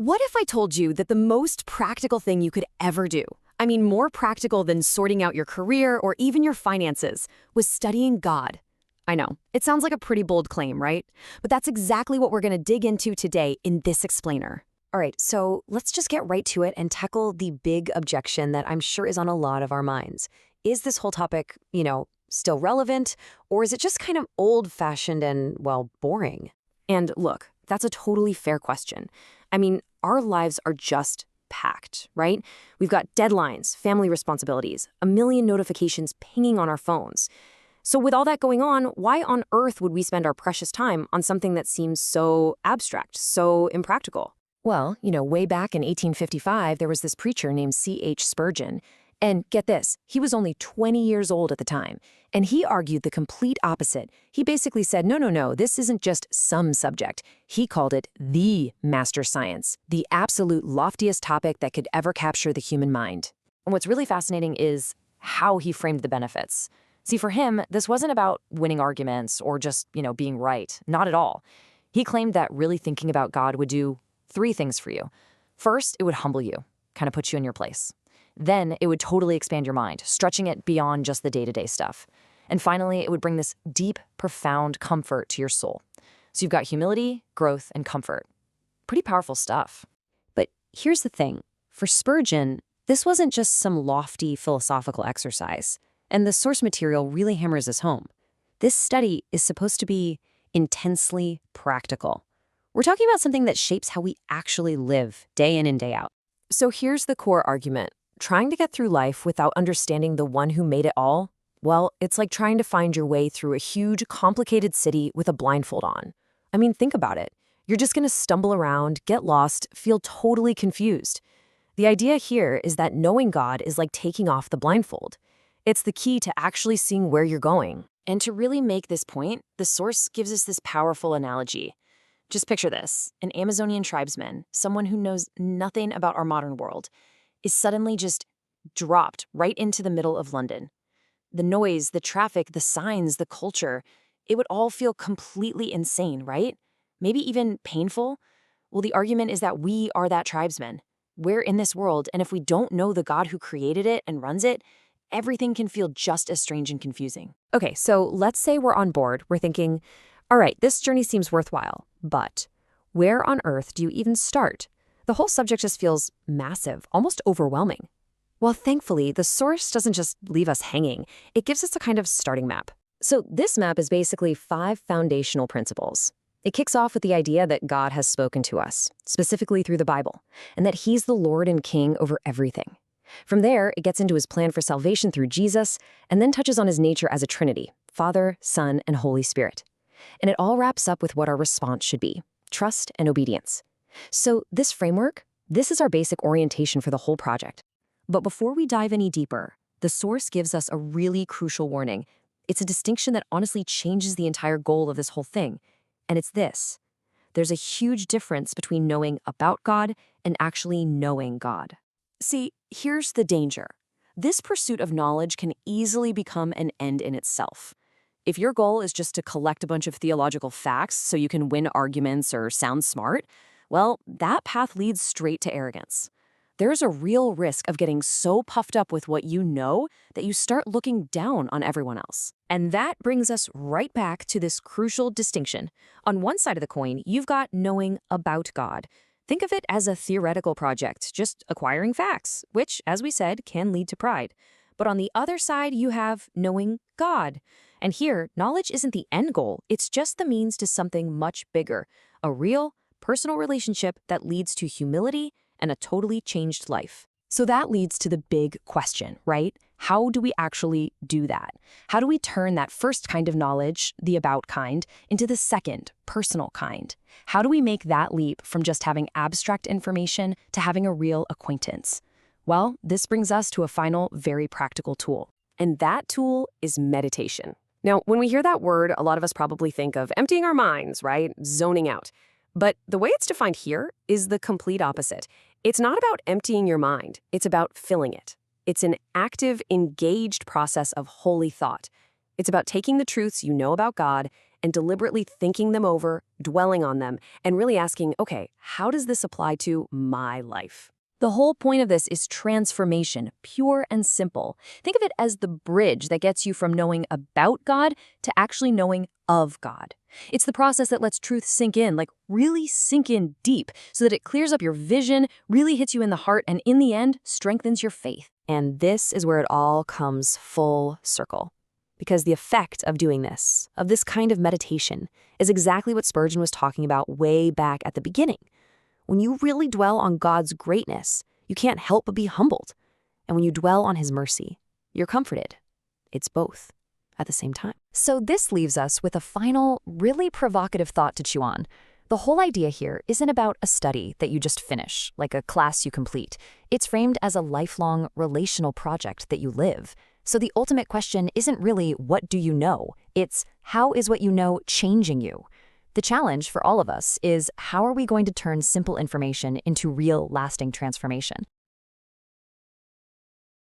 What if I told you that the most practical thing you could ever do, I mean more practical than sorting out your career or even your finances, was studying God? I know, it sounds like a pretty bold claim, right? But that's exactly what we're going to dig into today in this explainer. All right, so let's just get right to it and tackle the big objection that I'm sure is on a lot of our minds. Is this whole topic, still relevant, or is it just kind of old-fashioned and, well, boring? And look, that's a totally fair question. I mean, our lives are just packed, right? We've got deadlines, family responsibilities, a million notifications pinging on our phones. So with all that going on, why on earth would we spend our precious time on something that seems so abstract, so impractical? Well, way back in 1855, there was this preacher named C.H. Spurgeon. And get this, he was only 20 years old at the time, and he argued the complete opposite. He basically said, no, this isn't just some subject. He called it the master science, the absolute loftiest topic that could ever capture the human mind. And what's really fascinating is how he framed the benefits. See, for him, this wasn't about winning arguments or just, being right. Not at all. He claimed that really thinking about God would do three things for you. First, it would humble you, kind of put you in your place. Then it would totally expand your mind, stretching it beyond just the day-to-day stuff. And finally, it would bring this deep, profound comfort to your soul. So you've got humility, growth, and comfort. Pretty powerful stuff. But here's the thing. For Spurgeon, this wasn't just some lofty philosophical exercise. And the source material really hammers this home. This study is supposed to be intensely practical. We're talking about something that shapes how we actually live day in and day out. So here's the core argument. Trying to get through life without understanding the one who made it all, well, it's like trying to find your way through a huge, complicated city with a blindfold on. I mean, think about it. You're just going to stumble around, get lost, feel totally confused. The idea here is that knowing God is like taking off the blindfold. It's the key to actually seeing where you're going. And to really make this point, the source gives us this powerful analogy. Just picture this. An Amazonian tribesman, someone who knows nothing about our modern world, is suddenly just dropped right into the middle of London. The noise, the traffic, the signs, the culture, it would all feel completely insane, right? Maybe even painful? Well, the argument is that we are that tribesman. We're in this world, and if we don't know the God who created it and runs it, everything can feel just as strange and confusing. Okay, so let's say we're on board. We're thinking, all right, this journey seems worthwhile, but where on earth do you even start? The whole subject just feels massive, almost overwhelming. Well, thankfully, the source doesn't just leave us hanging. It gives us a kind of starting map. So this map is basically 5 foundational principles. It kicks off with the idea that God has spoken to us, specifically through the Bible, and that he's the Lord and King over everything. From there, it gets into his plan for salvation through Jesus, and then touches on his nature as a Trinity, Father, Son, and Holy Spirit. And it all wraps up with what our response should be: trust and obedience. So this framework, this is our basic orientation for the whole project. But before we dive any deeper, the source gives us a really crucial warning. It's a distinction that honestly changes the entire goal of this whole thing. And it's this. There's a huge difference between knowing about God and actually knowing God. See, here's the danger. This pursuit of knowledge can easily become an end in itself. If your goal is just to collect a bunch of theological facts so you can win arguments or sound smart, well, that path leads straight to arrogance. There's a real risk of getting so puffed up with what you know that you start looking down on everyone else. And that brings us right back to this crucial distinction. On one side of the coin, you've got knowing about God. Think of it as a theoretical project, just acquiring facts, which, as we said, can lead to pride. But on the other side, you have knowing God. And here, knowledge isn't the end goal. It's just the means to something much bigger, a real, personal relationship that leads to humility and a totally changed life. So that leads to the big question, right? How do we actually do that? How do we turn that first kind of knowledge, the about kind, into the second, personal kind? How do we make that leap from just having abstract information to having a real acquaintance? Well, this brings us to a final, very practical tool. And that tool is meditation. Now, when we hear that word, a lot of us probably think of emptying our minds, right? Zoning out. But the way it's defined here is the complete opposite. It's not about emptying your mind. It's about filling it. It's an active, engaged process of holy thought. It's about taking the truths you know about God and deliberately thinking them over, dwelling on them, and really asking, okay, how does this apply to my life? The whole point of this is transformation, pure and simple. Think of it as the bridge that gets you from knowing about God to actually knowing of God. It's the process that lets truth sink in, like really sink in deep, so that it clears up your vision, really hits you in the heart, and in the end, strengthens your faith. And this is where it all comes full circle. Because the effect of doing this, of this kind of meditation, is exactly what Spurgeon was talking about way back at the beginning. When you really dwell on God's greatness, you can't help but be humbled. And when you dwell on his mercy, you're comforted. It's both at the same time. So this leaves us with a final, really provocative thought to chew on. The whole idea here isn't about a study that you just finish, like a class you complete. It's framed as a lifelong relational project that you live. So the ultimate question isn't really, what do you know? It's, how is what you know changing you? The challenge for all of us is, how are we going to turn simple information into real, lasting transformation?